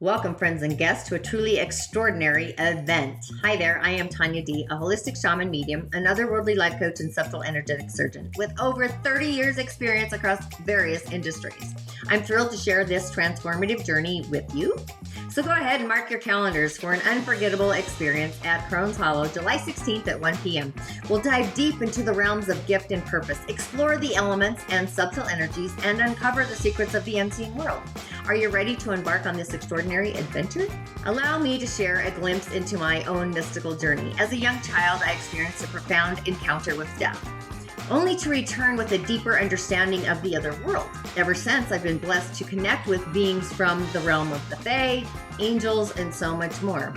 Welcome, friends and guests, to a truly extraordinary event. Hi there, I am Tonya D., a holistic shaman medium, an otherworldly life coach, and subtle energetic surgeon with over 30 years' experience across various industries. I'm thrilled to share this transformative journey with you. So go ahead and mark your calendars for an unforgettable experience at Crohn's Hollow, July 16th at 1 p.m. We'll dive deep into the realms of gift and purpose, explore the elements and subtle energies, and uncover the secrets of the unseen world. Are you ready to embark on this extraordinary adventure? Allow me to share a glimpse into my own mystical journey. As a young child, I experienced a profound encounter with death, only to return with a deeper understanding of the other world. Ever since, I've been blessed to connect with beings from the realm of the Fae, angels, and so much more.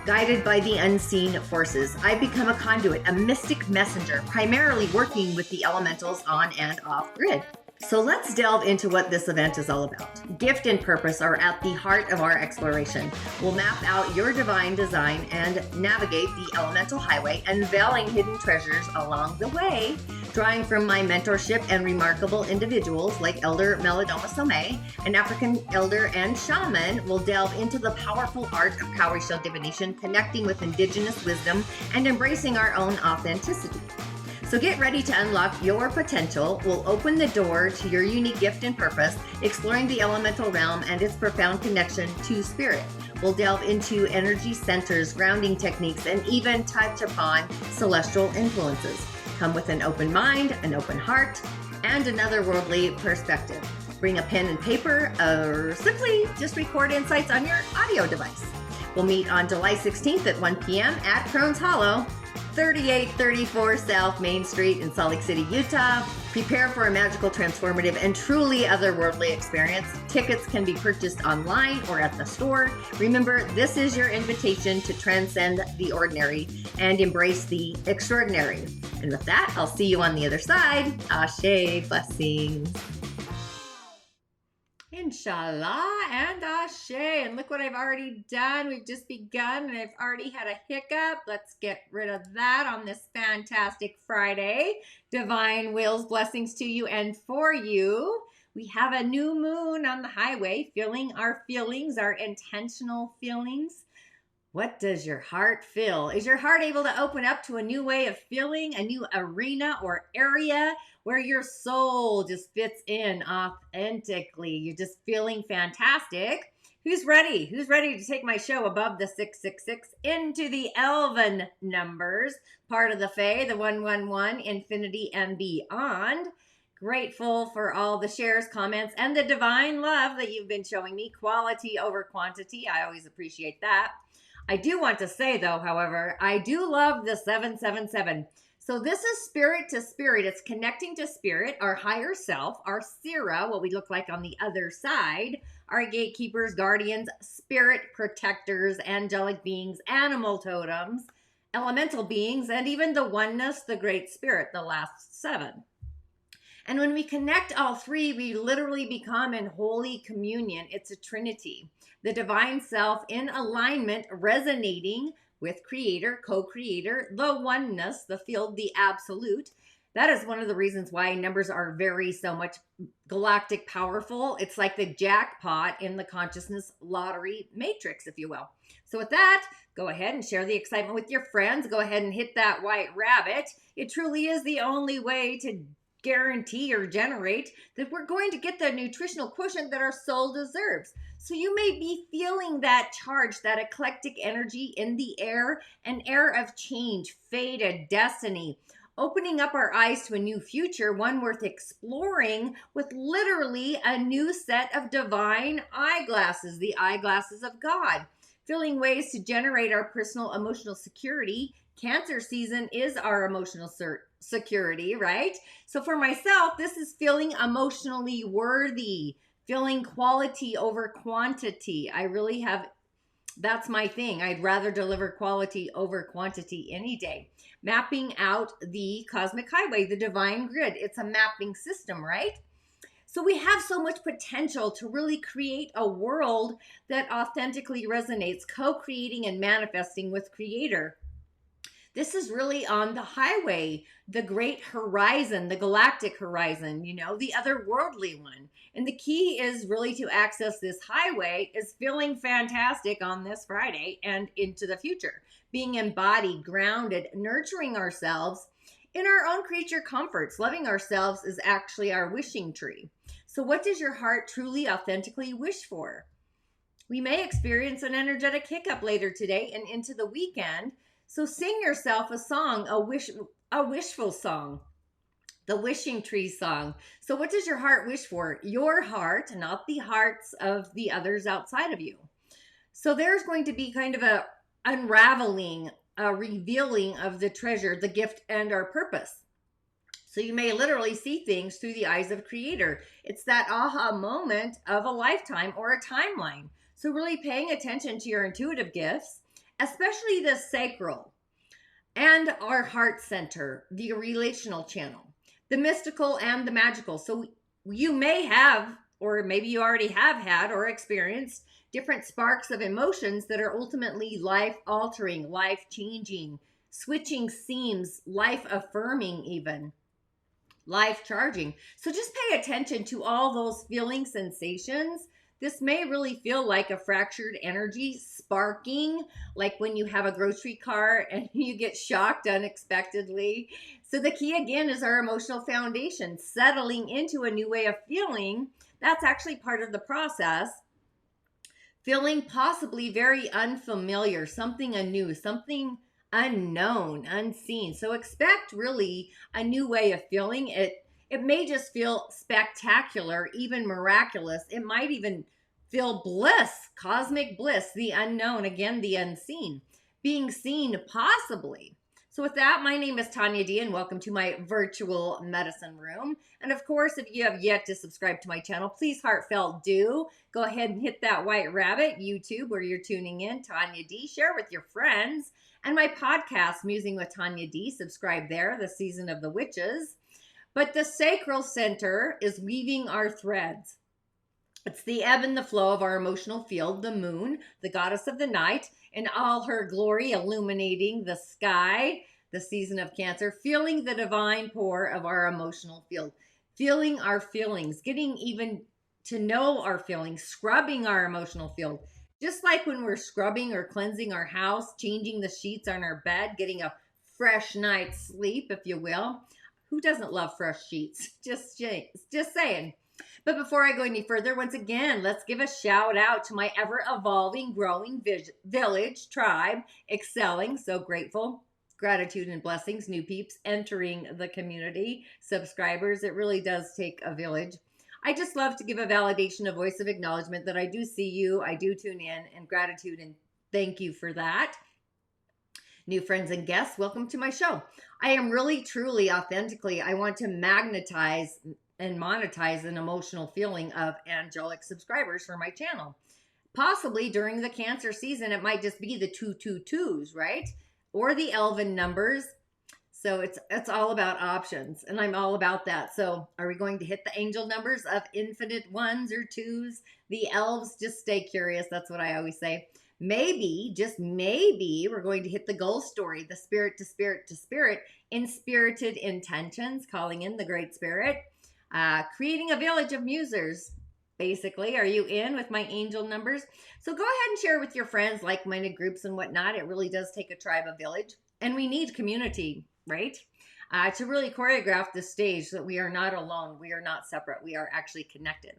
Guided by the unseen forces, I've become a conduit, a mystic messenger, primarily working with the elementals on and off grid. So let's delve into what this event is all about. Gift and purpose are at the heart of our exploration. We'll map out your divine design and navigate the elemental highway, unveiling hidden treasures along the way. Drawing from my mentorship and remarkable individuals like Elder Melodoma Somé, an African elder and shaman, will delve into the powerful art of cowrie shell divination, connecting with indigenous wisdom and embracing our own authenticity. So get ready to unlock your potential. We'll open the door to your unique gift and purpose, exploring the elemental realm and its profound connection to spirit. We'll delve into energy centers, grounding techniques, and even touch upon celestial influences. Come with an open mind, an open heart, and an otherworldly perspective. Bring a pen and paper, or simply just record insights on your audio device. We'll meet on July 16th at 1 p.m. at Crohn's Hollow, 3834 South Main Street in Salt Lake City, Utah. Prepare for a magical, transformative, and truly otherworldly experience. Tickets can be purchased online or at the store. Remember, this is your invitation to transcend the ordinary and embrace the extraordinary. And with that, I'll see you on the other side. Ashe, blessings. Inshallah and Ashe. And look what I've already done. We've just begun and I've already had a hiccup. Let's get rid of that on this fantastic Friday. Divine wills, blessings to you and for you. We have a new moon on the highway, feeling our feelings, our intentional feelings. What does your heart feel? Is your heart able to open up to a new way of feeling, a new arena or area where your soul just fits in authentically? You're just feeling fantastic. Who's ready? Who's ready to take my show above the 666 into the Elven numbers, part of the Fae, the 111, infinity and beyond? Grateful for all the shares, comments, and the divine love that you've been showing me. Quality over quantity. I always appreciate that. I do want to say, though, however, I do love the 777. So this is spirit to spirit. It's connecting to spirit, our higher self, our Sira, what we look like on the other side, our gatekeepers, guardians, spirit protectors, angelic beings, animal totems, elemental beings, and even the oneness, the great spirit, the last seven. And when we connect all three, we literally become in holy communion. It's a trinity. The divine self in alignment, resonating with creator, co-creator, the oneness, the field, the absolute. That is one of the reasons why numbers are very so much galactic powerful. It's like the jackpot in the consciousness lottery matrix, if you will. So with that, go ahead and share the excitement with your friends. Go ahead and hit that white rabbit. It truly is the only way to guarantee or generate that we're going to get the nutritional quotient that our soul deserves. So you may be feeling that charge, that eclectic energy in the air, an air of change, fate, a destiny, opening up our eyes to a new future, one worth exploring with literally a new set of divine eyeglasses, the eyeglasses of God, filling ways to generate our personal emotional security. Cancer season is our emotional security, right? So for myself, this is feeling emotionally worthy, feeling quality over quantity. I really have, that's my thing. I'd rather deliver quality over quantity any day. Mapping out the cosmic highway, the divine grid. It's a mapping system, right? So we have so much potential to really create a world that authentically resonates, co-creating and manifesting with creator. This is really on the highway, the great horizon, the galactic horizon, you know, the otherworldly one. And the key is really to access this highway is feeling fantastic on this Friday and into the future, being embodied, grounded, nurturing ourselves in our own creature comforts. Loving ourselves is actually our wishing tree. So, what does your heart truly, authentically wish for? We may experience an energetic hiccup later today and into the weekend. So sing yourself a song, a wishful song, the wishing tree song. So what does your heart wish for? Your heart, not the hearts of the others outside of you. So there's going to be kind of a unraveling, a revealing of the treasure, the gift, and our purpose. So you may literally see things through the eyes of Creator. It's that aha moment of a lifetime or a timeline. So really paying attention to your intuitive gifts, especially the sacral and our heart center, the relational channel, the mystical and the magical. So you may have, or maybe you already have had or experienced different sparks of emotions that are ultimately life altering, life changing, switching seams, life affirming, even life charging. So just pay attention to all those feeling sensations. This may really feel like a fractured energy sparking, like when you have a grocery cart and you get shocked unexpectedly. So the key again is our emotional foundation, settling into a new way of feeling. That's actually part of the process. Feeling possibly very unfamiliar, something anew, something unknown, unseen. So expect really a new way of feeling. It may just feel spectacular, even miraculous. It might even feel bliss, cosmic bliss, the unknown, again, the unseen, being seen possibly. So with that, my name is Tonya D, and welcome to my virtual medicine room. And of course, if you have yet to subscribe to my channel, please heartfelt do. Go ahead and hit that white rabbit, YouTube, where you're tuning in, Tonya D. Share with your friends. And my podcast, Musing with Tonya D. Subscribe there, the Season of the Witches. But the sacral center is weaving our threads. It's the ebb and the flow of our emotional field, the moon, the goddess of the night, in all her glory, illuminating the sky, the season of Cancer, feeling the divine pour of our emotional field, feeling our feelings, getting even to know our feelings, scrubbing our emotional field. Just like when we're scrubbing or cleansing our house, changing the sheets on our bed, getting a fresh night's sleep, if you will. Who doesn't love fresh sheets? Just saying. But before I go any further, once again, let's give a shout out to my ever-evolving, growing village, tribe, excelling, so grateful, gratitude and blessings, new peeps entering the community, subscribers. It really does take a village. I just love to give a validation, a voice of acknowledgement that I do see you, I do tune in, and gratitude and thank you for that. New friends and guests, welcome to my show. I am really, truly, authentically, I want to magnetize and monetize an emotional feeling of angelic subscribers for my channel. Possibly during the Cancer season, it might just be the 222s, right? Or the elven numbers. So it's all about options, and I'm all about that. So are we going to hit the angel numbers of infinite ones or twos? The elves, just stay curious. That's what I always say. Maybe, just maybe, we're going to hit the goal story, the spirit to spirit to spirit, in spirited intentions, calling in the great spirit, creating a village of musers. Basically, are you in with my angel numbers? So go ahead and share with your friends, like-minded groups and whatnot. It really does take a tribe, a village, and we need community, right? To really choreograph the stage so that we are not alone, we are not separate, we are actually connected.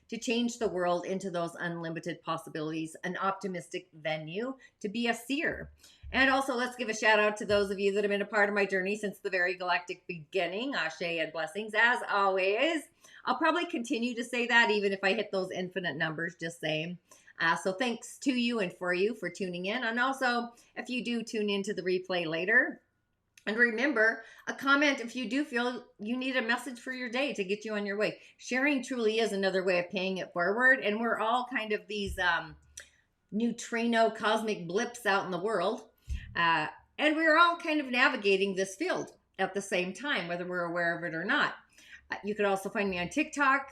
To change the world into those unlimited possibilities, an optimistic venue, to be a seer. And also, let's give a shout out to those of you that have been a part of my journey since the very galactic beginning. Ashe and blessings, as always. I'll probably continue to say that even if I hit those infinite numbers, just saying. So thanks to you and for you for tuning in. And also, if you do tune into the replay later, and remember, a comment if you do feel you need a message for your day to get you on your way. Sharing truly is another way of paying it forward. And we're all kind of these neutrino cosmic blips out in the world. And we're all kind of navigating this field at the same time, whether we're aware of it or not. You could also find me on TikTok.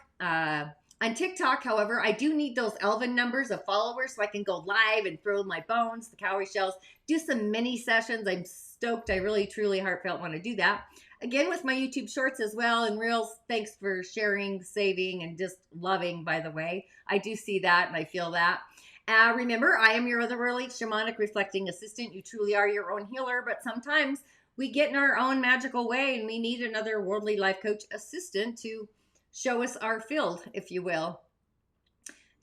On TikTok, however, I do need those elven numbers of followers so I can go live and throw my bones, the cowrie shells, do some mini sessions. I'm stoked. I really, truly, heartfelt want to do that. Again, with my YouTube shorts as well and reels. Thanks for sharing, saving, and just loving, by the way. I do see that and I feel that. Remember, I am your otherworldly shamanic reflecting assistant. You truly are your own healer, but sometimes we get in our own magical way and we need another worldly life coach assistant to show us our field, if you will,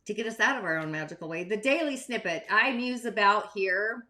to get us out of our own magical way. The daily snippet I muse about here,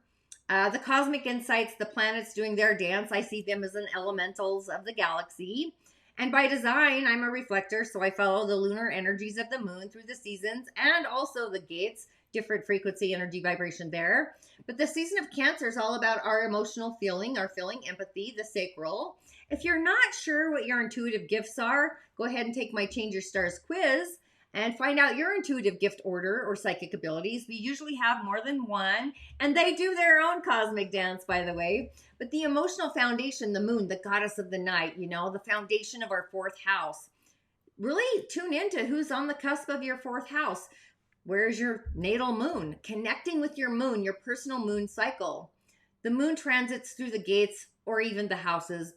the cosmic insights, the planets doing their dance. I see them as an elementals of the galaxy. And by design, I'm a reflector, so I follow the lunar energies of the moon through the seasons and also the gates, different frequency, energy, vibration there. But the season of Cancer is all about our emotional feeling, our feeling, empathy, the sacral. If you're not sure what your intuitive gifts are, go ahead and take my Change Your Stars quiz and find out your intuitive gift order or psychic abilities. We usually have more than one, and they do their own cosmic dance, by the way. But the emotional foundation, the moon, the goddess of the night, you know, the foundation of our fourth house. Really tune into who's on the cusp of your fourth house. Where's your natal moon? Connecting with your moon, your personal moon cycle. The moon transits through the gates or even the houses.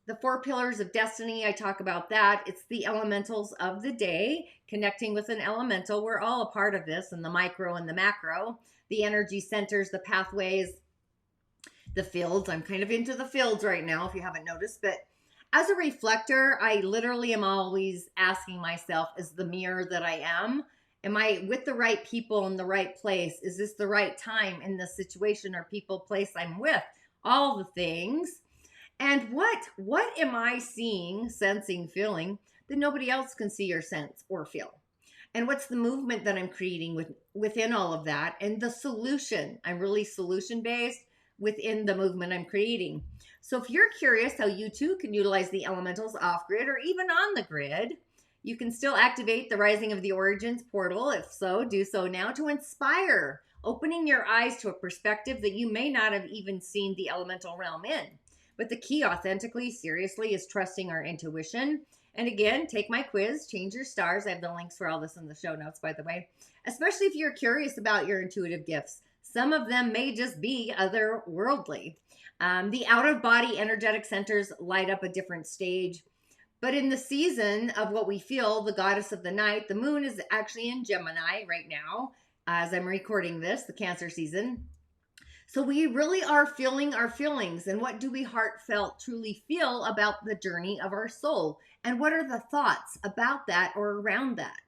The 4 pillars of destiny, I talk about that. It's the elementals of the day, connecting with an elemental. We're all a part of this, and the micro and the macro. The energy centers, the pathways, the fields. I'm kind of into the fields right now, if you haven't noticed. But as a reflector, I literally am always asking myself, is the mirror that I am I with the right people in the right place? Is this the right time in the situation or people, place I'm with? All the things. And what am I seeing, sensing, feeling that nobody else can see or sense or feel? And what's the movement that I'm creating within all of that? And the solution, I'm really solution based within the movement I'm creating. So if you're curious how you too can utilize the elementals off grid or even on the grid, you can still activate the Rising of the Origins portal. If so, do so now to inspire, opening your eyes to a perspective that you may not have even seen the elemental realm in. But the key, authentically, seriously, is trusting our intuition. And again, take my quiz, Change Your Stars. I have the links for all this in the show notes, by the way. Especially if you're curious about your intuitive gifts. Some of them may just be otherworldly. The out-of-body energetic centers light up a different stage. But in the season of what we feel, the goddess of the night, the moon is actually in Gemini right now, as I'm recording this, the Cancer season. So we really are feeling our feelings. And what do we heartfelt truly feel about the journey of our soul? And what are the thoughts about that or around that?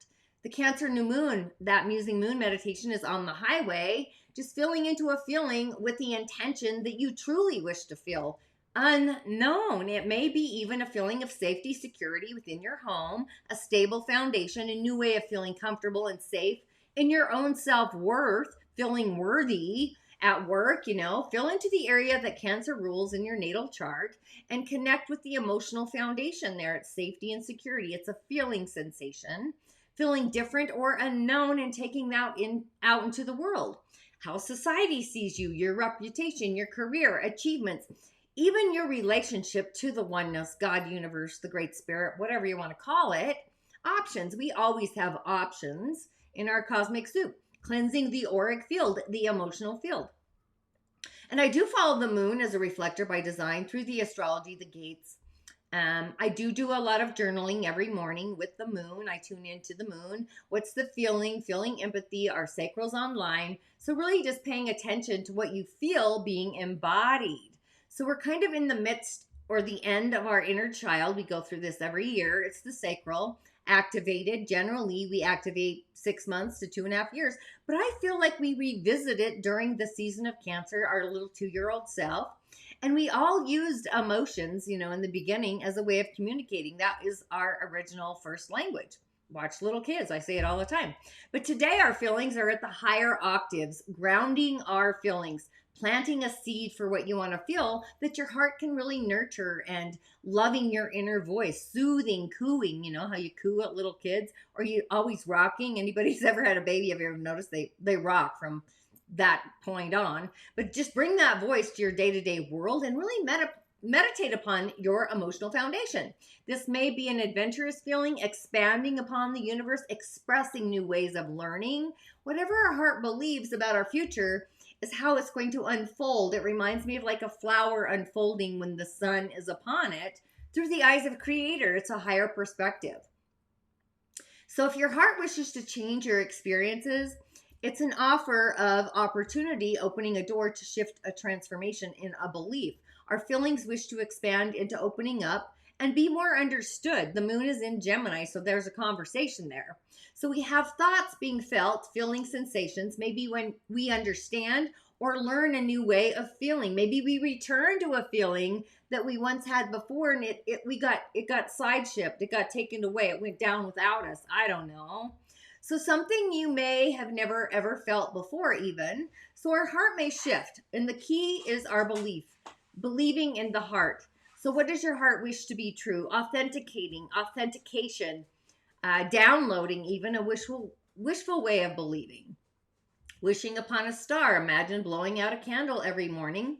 The Cancer new moon, that musing moon meditation is on the highway, just filling into a feeling with the intention that you truly wish to feel. Unknown. It may be even a feeling of safety, security within your home, a stable foundation, a new way of feeling comfortable and safe in your own self-worth, feeling worthy at work, you know. Fill into the area that Cancer rules in your natal chart and connect with the emotional foundation there. It's safety and security. It's a feeling sensation, feeling different or unknown and taking that out into the world. How society sees you, your reputation, your career, achievements, even your relationship to the oneness, God, universe, the great spirit, whatever you want to call it. Options. We always have options in our cosmic soup. Cleansing the auric field, the emotional field. And I do follow the moon as a reflector by design through the astrology, the gates. I do a lot of journaling every morning with the moon. I tune into the moon. What's the feeling empathy, our sacral's online. So really just paying attention to what you feel being embodied. So we're kind of in the midst or the end of our inner child. We go through this every year. It's the sacral activated. Generally, we activate 6 months to 2.5 years. But I feel like we revisit it during the season of Cancer, our little 2-year-old self. And we all used emotions, you know, in the beginning as a way of communicating. That is our original first language. Watch little kids. I say it all the time. But today our feelings are at the higher octaves, grounding our feelings, planting a seed for what you want to feel that your heart can really nurture, and loving your inner voice, soothing, cooing, you know, how you coo at little kids, or you always rocking. Anybody's ever had a baby, have you ever noticed they rock from that point on? But just bring that voice to your day-to-day world and really meditate upon your emotional foundation. This may be an adventurous feeling, expanding upon the universe, expressing new ways of learning. Whatever our heart believes about our future, is how it's going to unfold. It reminds me of like a flower unfolding when the sun is upon it through the eyes of Creator. It's a higher perspective. So if your heart wishes to change your experiences, it's an offer of opportunity, opening a door to shift a transformation in a belief. Our feelings wish to expand into opening up and be more understood. The moon is in Gemini, so there's a conversation there. So we have thoughts being felt, feeling sensations, maybe when we understand or learn a new way of feeling. Maybe we return to a feeling that we once had before, and it got sideshipped, it got taken away, it went down without us. I don't know. So something you may have never ever felt before even. So our heart may shift, and the key is our belief, believing in the heart. So what does your heart wish to be true? Authentication, downloading even a wishful way of believing. Wishing upon a star. Imagine blowing out a candle every morning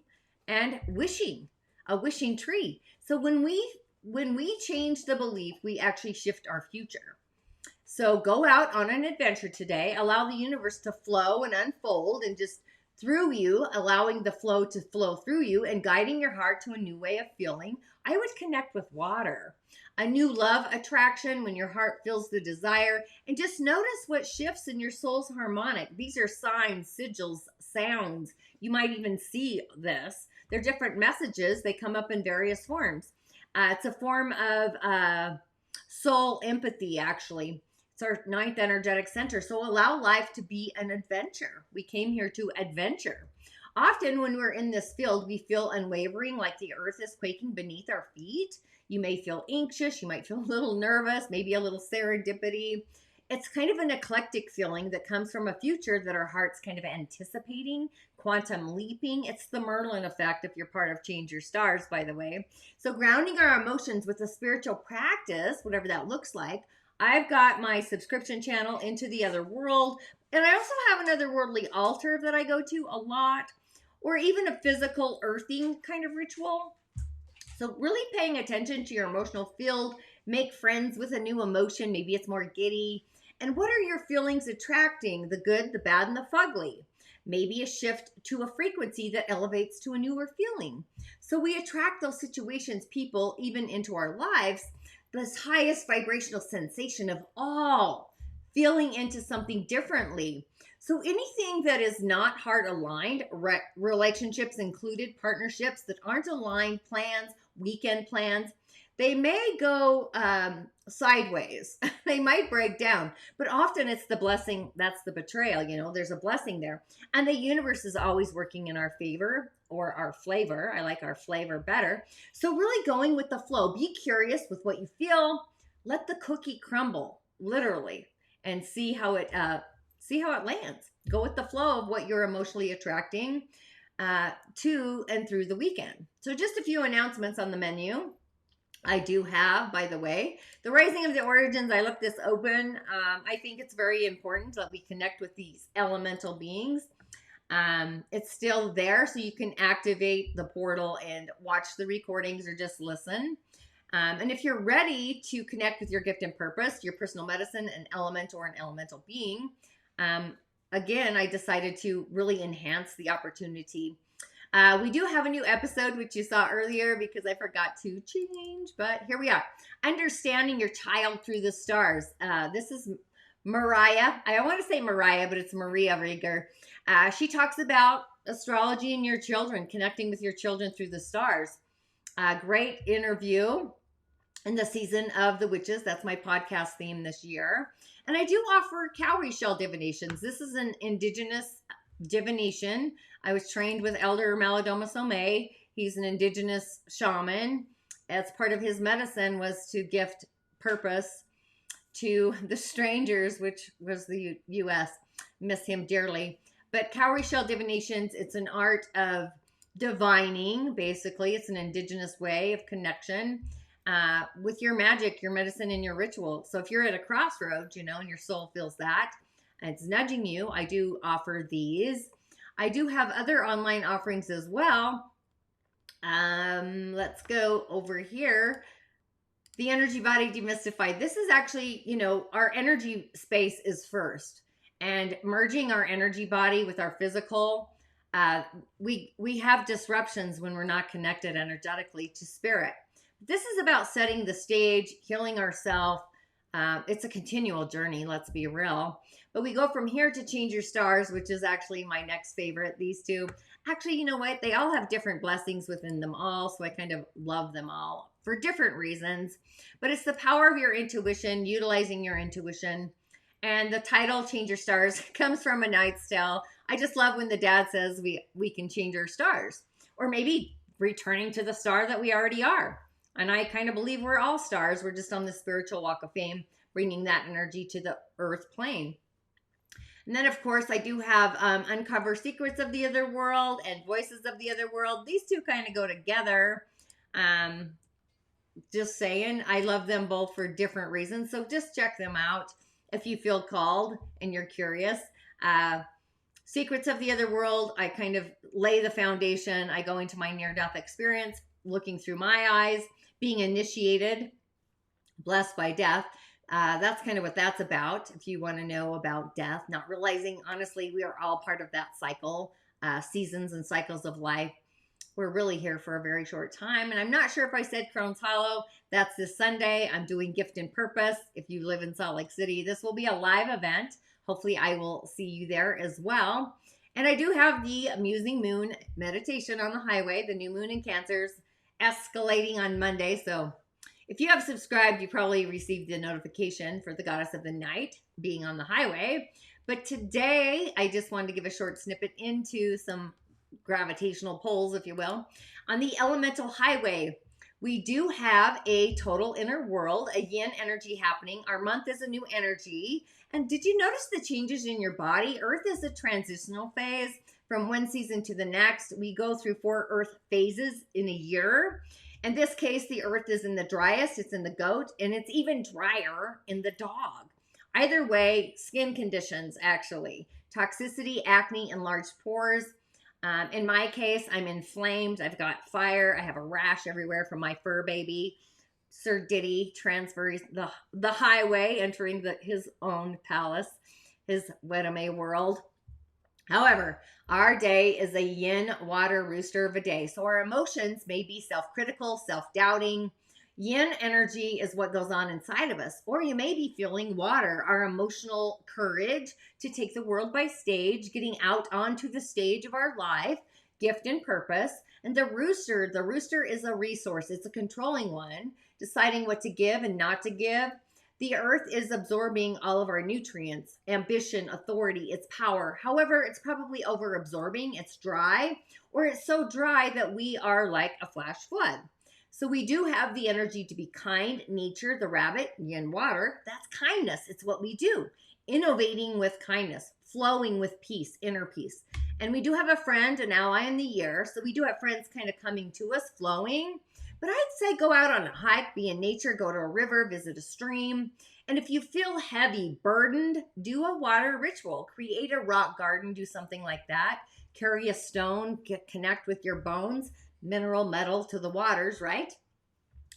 and wishing, a wishing tree. So when we change the belief, we actually shift our future. So go out on an adventure today. Allow the universe to flow and unfold, and just through you, allowing the flow to flow through you and guiding your heart to a new way of feeling. I would connect with water. A new love attraction when your heart feels the desire, and just notice what shifts in your soul's harmonic. These are signs, sigils, sounds. You might even see this. They're different messages. They come up in various forms. It's a form of soul empathy, actually. It's our 9th energetic center. So allow life to be an adventure. We came here to adventure. Often when we're in this field, we feel unwavering, like the earth is quaking beneath our feet. You may feel anxious. You might feel a little nervous, maybe a little serendipity. It's kind of an eclectic feeling that comes from a future that our heart's kind of anticipating, quantum leaping. It's the Merlin effect if you're part of Change Your Stars, by the way. So grounding our emotions with a spiritual practice, whatever that looks like. I've got my subscription channel, Into the Other World, and I also have an otherworldly altar that I go to a lot, or even a physical earthing kind of ritual. So really paying attention to your emotional field, make friends with a new emotion. Maybe it's more giddy. And what are your feelings attracting? The good, the bad, and the fugly. Maybe a shift to a frequency that elevates to a newer feeling. So we attract those situations, people, even into our lives, this highest vibrational sensation of all, feeling into something differently. So anything that is not heart aligned, relationships included, partnerships that aren't aligned, plans, weekend plans, they may go sideways. They might break down, but often it's the blessing. That's the betrayal. There's a blessing there. And the universe is always working in our favor, or our flavor. I like our flavor better. So really going with the flow. Be curious with what you feel. Let the cookie crumble, literally, and see how it lands. Go with the flow of what you're emotionally attracting to and through the weekend. So just a few announcements on the menu. I do have, by the way, the Rising of the Origins. I left this open. I think it's very important that we connect with these elemental beings. It's still there, so you can activate the portal and watch the recordings or just listen. And if you're ready to connect with your gift and purpose, your personal medicine, an element or an elemental being, again, I decided to really enhance the opportunity. We do have a new episode, which you saw earlier because I forgot to change, but here we are. Understanding your child through the stars. This is Mariah. I want to say Mariah, but it's Maria Rieger. She talks about astrology and your children, connecting with your children through the stars. Great interview in the season of the witches. That's my podcast theme this year. And I do offer cowrie shell divinations. This is an indigenous divination. I was trained with Elder Malidoma Somé. He's an indigenous shaman. As part of his medicine was to gift purpose to the strangers, which was the U.S. Miss him dearly. But cowrie shell divinations, it's an art of divining, basically. It's an indigenous way of connection with your magic, your medicine, and your ritual. So if you're at a crossroads, and your soul feels that, and it's nudging you, I do offer these. I do have other online offerings as well. Let's go over here. The Energy Body Demystified. This is actually, our energy space is first. And merging our energy body with our physical we have disruptions when we're not connected energetically to spirit. This is about setting the stage, healing ourselves. It's a continual journey, let's be real. But we go from here to change your stars, which is actually my next favorite. These two, actually, you know what? They all have different blessings within them all. So I kind of love them all for different reasons. But it's the power of your intuition, utilizing your intuition. And the title, Change Your Stars, comes from A Knight's Tale. I just love when the dad says we can change our stars. Or maybe returning to the star that we already are. And I kind of believe we're all stars. We're just on the spiritual walk of fame, bringing that energy to the earth plane. And then, of course, I do have Uncover Secrets of the Other World and Voices of the Other World. These two kind of go together. Just saying, I love them both for different reasons. So just check them out if you feel called and you're curious. Secrets of the Other World, I kind of lay the foundation. I go into my near-death experience, looking through my eyes, being initiated, blessed by death. That's kind of what that's about. If you want to know about death, not realizing, honestly, we are all part of that cycle, seasons and cycles of life. We're really here for a very short time. And I'm not sure if I said Crohn's Hollow. That's this Sunday. I'm doing Gift and Purpose. If you live in Salt Lake City, this will be a live event. Hopefully I will see you there as well. And I do have the Musing Moon meditation on the highway, the new moon in Cancers, escalating on Monday. So if you have subscribed, you probably received the notification for the Goddess of the Night being on the highway. But today, I just wanted to give a short snippet into some gravitational poles, if you will. On the elemental highway, we do have a total inner world, a yin energy happening. Our month is a new energy. And did you notice the changes in your body? Earth is a transitional phase from one season to the next. We go through 4 Earth phases in a year. In this case, the Earth is in the driest, it's in the goat, and it's even drier in the dog. Either way, skin conditions, actually. Toxicity, acne, enlarged pores. In my case, I'm inflamed. I've got fire. I have a rash everywhere from my fur baby. Sir Diddy transfers the highway, entering his own palace, his Wedame world. However, our day is a Yin Water Rooster of a day. So our emotions may be self-critical, self-doubting. Yin energy is what goes on inside of us. Or you may be feeling water, our emotional courage to take the world by stage, getting out onto the stage of our life, gift and purpose. And the rooster is a resource. It's a controlling one, deciding what to give and not to give. The earth is absorbing all of our nutrients, ambition, authority, its power. However, it's probably over-absorbing. It's dry, or it's so dry that we are like a flash flood. So we do have the energy to be kind. Nature, the rabbit, yin water, that's kindness. It's what we do. Innovating with kindness, flowing with peace, inner peace. And we do have a friend, an ally in the year. So we do have friends kind of coming to us, flowing. But I'd say go out on a hike, be in nature, go to a river, visit a stream. And if you feel heavy, burdened, do a water ritual. Create a rock garden, do something like that. Carry a stone, connect with your bones, mineral, metal to the waters, right?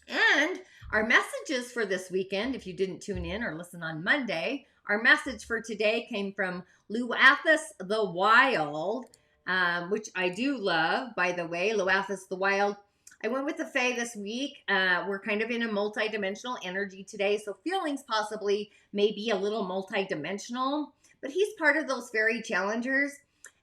And our messages for this weekend, if you didn't tune in or listen on Monday, our message for today came from Luathus the Wild, which I do love, by the way. Luathus the Wild. I went with the Fae this week. We're kind of in a multi-dimensional energy today, so feelings possibly may be a little multi-dimensional, but he's part of those fairy challengers,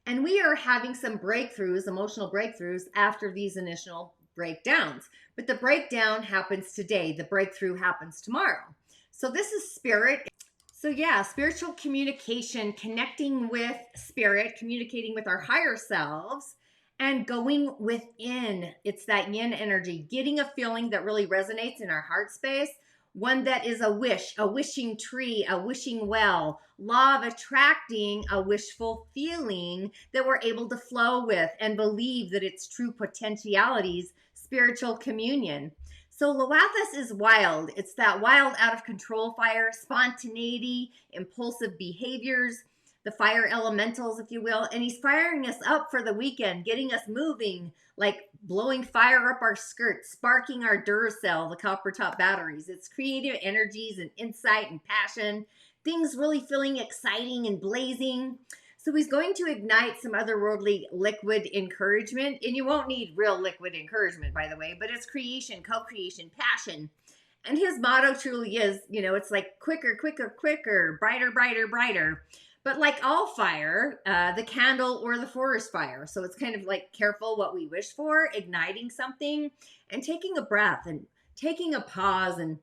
and we are having some breakthroughs, emotional breakthroughs, after these initial breakdowns. But the breakdown happens today. The breakthrough happens tomorrow. So this is spirit. So yeah, spiritual communication, connecting with spirit, communicating with our higher selves, and going within. It's that yin energy, getting a feeling that really resonates in our heart space, one that is a wish, a wishing tree, a wishing well, law of attracting, a wishful feeling that we're able to flow with and believe that its true potentialities, spiritual communion. So Luathus is wild. It's that wild, out of control fire, spontaneity, impulsive behaviors, the fire elementals, if you will. And he's firing us up for the weekend, getting us moving, like blowing fire up our skirts, sparking our Duracell, the copper top batteries. It's creative energies and insight and passion, things really feeling exciting and blazing. So he's going to ignite some otherworldly liquid encouragement. And you won't need real liquid encouragement, by the way, but it's creation, co-creation, passion. And his motto truly is, it's like quicker, quicker, quicker, brighter, brighter, brighter. But like all fire, the candle or the forest fire. So it's kind of like careful what we wish for, igniting something and taking a breath and taking a pause and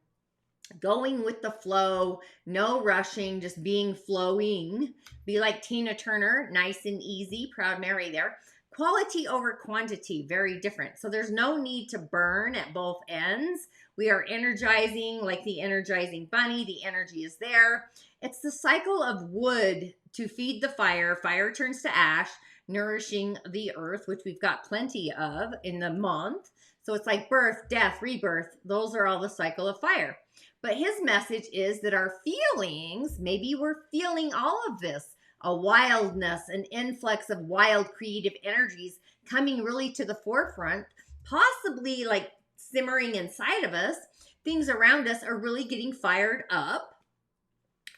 going with the flow, no rushing, just being flowing. Be like Tina Turner, nice and easy, Proud Mary there. Quality over quantity, very different. So there's no need to burn at both ends. We are energizing like the energizing bunny. The energy is there. It's the cycle of wood to feed the fire. Fire turns to ash, nourishing the earth, which we've got plenty of in the month. So it's like birth, death, rebirth. Those are all the cycle of fire. But his message is that our feelings, maybe we're feeling all of this, a wildness, an influx of wild creative energies coming really to the forefront, possibly like simmering inside of us. Things around us are really getting fired up,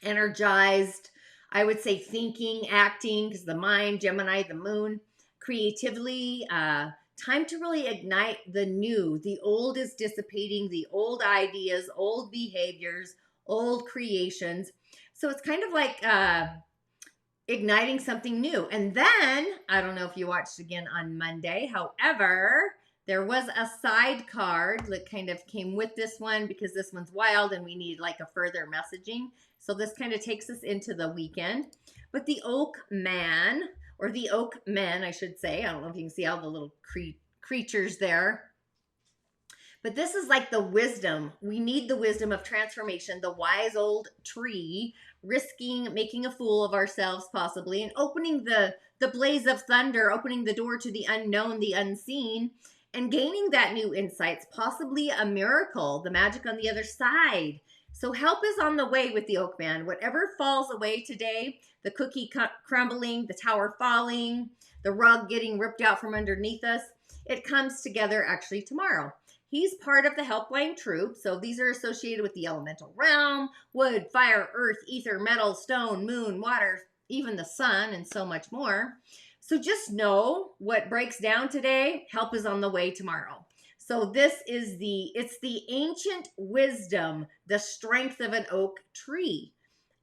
energized, I would say thinking, acting, because the mind, Gemini, the moon, creatively, time to really ignite the new. The old is dissipating, the old ideas, old behaviors, old creations. So it's kind of like igniting something new. And then, I don't know if you watched again on Monday, however, there was a side card that kind of came with this one because this one's wild and we need like a further messaging. So this kind of takes us into the weekend. But the Oak Man, or the Oak Men, I should say. I don't know if you can see all the little creatures there. But this is like the wisdom. We need the wisdom of transformation, the wise old tree, risking making a fool of ourselves possibly, and opening the blaze of thunder, opening the door to the unknown, the unseen, and gaining that new insights, possibly a miracle, the magic on the other side. So help is on the way with the Oak Man. Whatever falls away today, the cookie crumbling, the tower falling, the rug getting ripped out from underneath us, it comes together actually tomorrow. He's part of the Helpline troop, so these are associated with the elemental realm, wood, fire, earth, ether, metal, stone, moon, water, even the sun, and so much more. So just know what breaks down today, help is on the way tomorrow. So this is it's the ancient wisdom, the strength of an oak tree.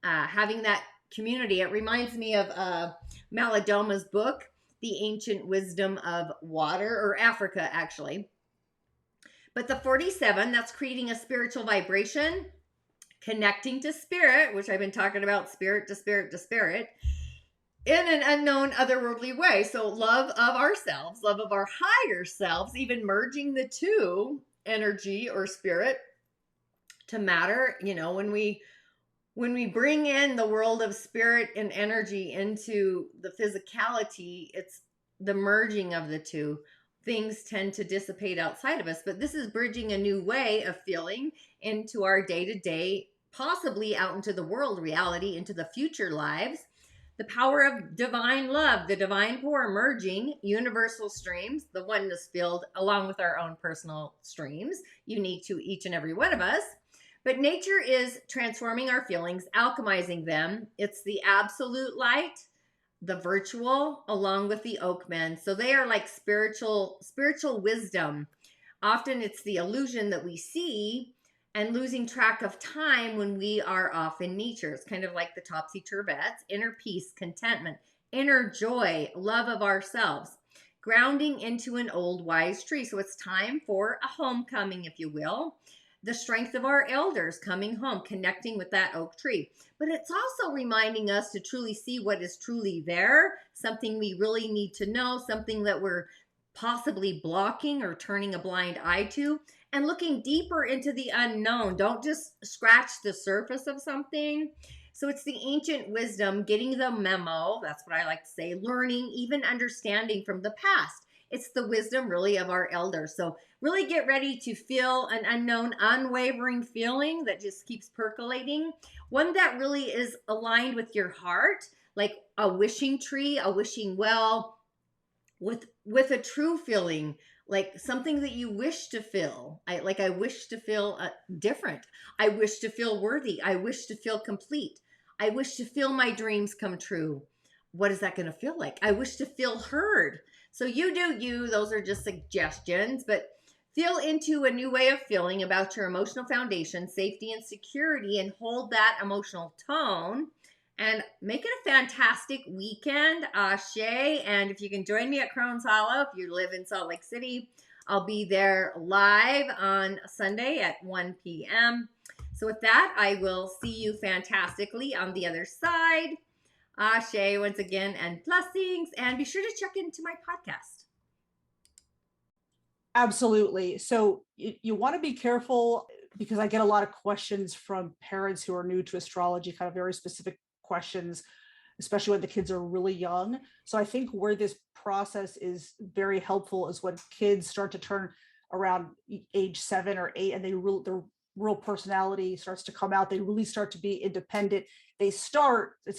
Having that community, it reminds me of Maladoma's book, The Ancient Wisdom of Water, or Africa actually. But the 47, that's creating a spiritual vibration, connecting to spirit, which I've been talking about, spirit to spirit to spirit, in an unknown otherworldly way. So love of ourselves, love of our higher selves, even merging the two, energy or spirit to matter. When we bring in the world of spirit and energy into the physicality, it's the merging of the two. Things tend to dissipate outside of us, but this is bridging a new way of feeling into our day-to-day, possibly out into the world reality, into the future lives. The power of divine love, the divine pour merging, universal streams, the oneness field, along with our own personal streams, unique to each and every one of us. But nature is transforming our feelings, alchemizing them. It's the absolute light, the virtual, along with the oak men. So they are like spiritual wisdom. Often it's the illusion that we see and losing track of time when we are off in nature. It's kind of like the topsy-turvettes, inner peace, contentment, inner joy, love of ourselves, grounding into an old wise tree. So it's time for a homecoming, if you will. The strength of our elders coming home, connecting with that oak tree. But it's also reminding us to truly see what is truly there, something we really need to know, something that we're possibly blocking or turning a blind eye to, and looking deeper into the unknown. Don't just scratch the surface of something. So it's the ancient wisdom, getting the memo, that's what I like to say, learning, even understanding from the past. It's the wisdom really of our elders. So really get ready to feel an unknown, unwavering feeling that just keeps percolating. One that really is aligned with your heart, like a wishing tree, a wishing well, with a true feeling, like something that you wish to feel. I wish to feel different. I wish to feel worthy. I wish to feel complete. I wish to feel my dreams come true. what is that going to feel like? I wish to feel heard. So you do you. Those are just suggestions, but feel into a new way of feeling about your emotional foundation, safety and security, and hold that emotional tone. And make it a fantastic weekend, Ashe. And if you can join me at Crohn's Hollow, if you live in Salt Lake City, I'll be there live on Sunday at 1 p.m. So, with that, I will see you fantastically on the other side. Ashe once again, and blessings. And be sure to check into my podcast. Absolutely. So you want to be careful, because I get a lot of questions from parents who are new to astrology, kind of very specific questions, especially when the kids are really young. So I think where this process is very helpful is when kids start to turn around age 7 or 8, and their real personality starts to come out. They really start to be independent. It's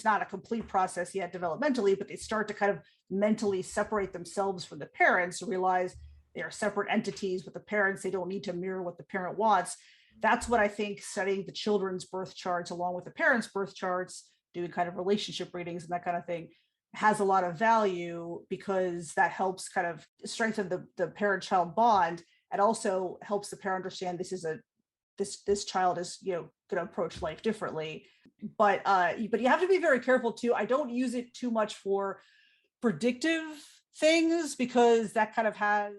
not a complete process yet developmentally, but they start to kind of mentally separate themselves from the parents, realize they are separate entities with the parents. They don't need to mirror what the parent wants. That's what I think studying the children's birth charts along with the parents' birth charts, doing kind of relationship readings and that kind of thing, has a lot of value, because that helps kind of strengthen the parent-child bond, and also helps the parent understand this child is going to approach life differently. But you have to be very careful too. I don't use it too much for predictive things, because that kind of has